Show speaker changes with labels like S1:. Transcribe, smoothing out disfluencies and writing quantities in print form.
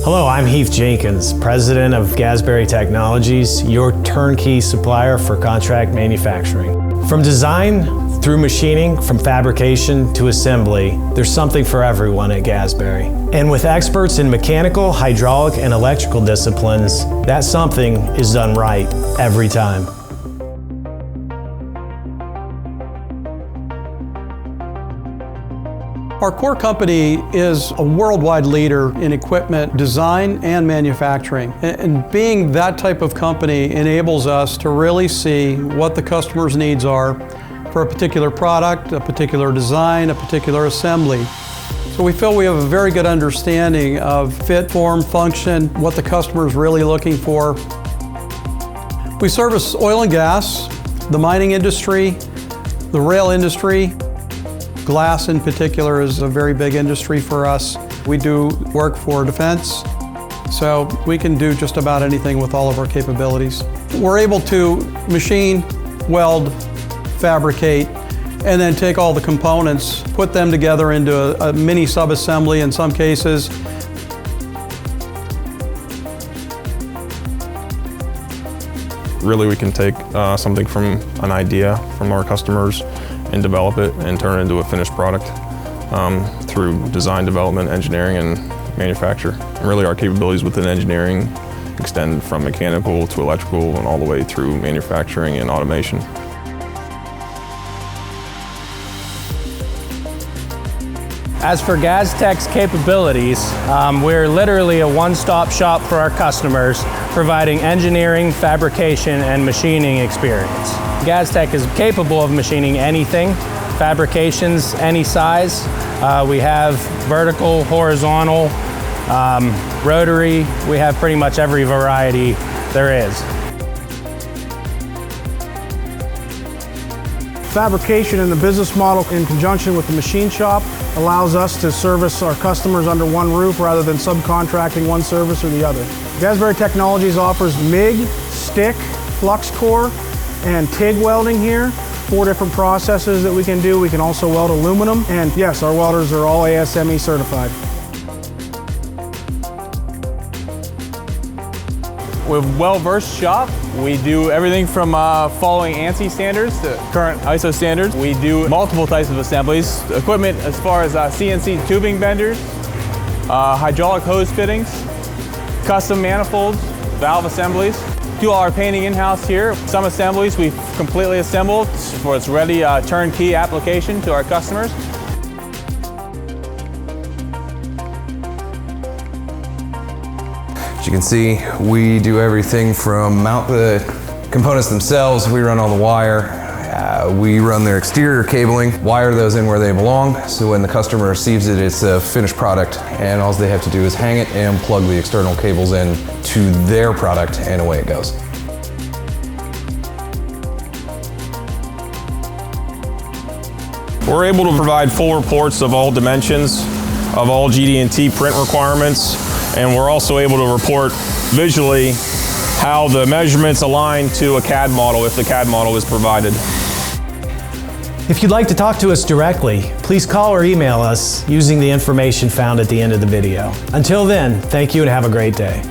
S1: Hello, I'm Heath Jenkins, President of Gasbarre Technologies, your turnkey supplier for contract manufacturing. From design through machining, from fabrication to assembly, there's something for everyone at Gasbarre. And with experts in mechanical, hydraulic, and electrical disciplines, that something is done right every time.
S2: Our core company is a worldwide leader in equipment design and manufacturing. And being that type of company enables us to really see what the customer's needs are for a particular product, a particular design, a particular assembly. So we feel we have a very good understanding of fit, form, function, what the customer is really looking for. We service oil and gas, the mining industry, the rail industry. Glass in particular is a very big industry for us. We do work for defense, so we can do just about anything with all of our capabilities. We're able to machine, weld, fabricate, and then take all the components, put them together into a mini sub-assembly in some cases.
S3: Really, we can take something from an idea from our customers and develop it and turn it into a finished product through design, development, engineering, and manufacture. And really, our capabilities within engineering extend from mechanical to electrical and all the way through manufacturing and automation.
S4: As for GasTech's capabilities, we're literally a one-stop shop for our customers, providing engineering, fabrication, and machining experience. GasTech is capable of machining anything, fabrications any size. We have vertical, horizontal, rotary. We have pretty much every variety there is.
S5: Fabrication and the business model in conjunction with the machine shop allows us to service our customers under one roof rather than subcontracting one service or the other. Gasbarre Technologies offers MIG, stick, flux core, and TIG welding here. 4 different processes that we can do. We can also weld aluminum, and yes, our welders are all ASME certified.
S6: We're a well-versed shop. We do everything from following ANSI standards to current ISO standards. We do multiple types of assemblies. Equipment as far as CNC tubing benders, hydraulic hose fittings, custom manifolds, valve assemblies. Do all our painting in-house here. Some assemblies we've completely assembled for its ready turnkey application to our customers.
S7: As you can see, we do everything from mount the components themselves. We run all the wire. We run their exterior cabling, wire those in where they belong, so when the customer receives it, it's a finished product, and all they have to do is hang it and plug the external cables in to their product, and away it goes.
S3: We're able to provide full reports of all dimensions, of all GD&T print requirements, and we're also able to report visually how the measurements align to a CAD model if the CAD model is provided.
S1: If you'd like to talk to us directly, please call or email us using the information found at the end of the video. Until then, thank you and have a great day.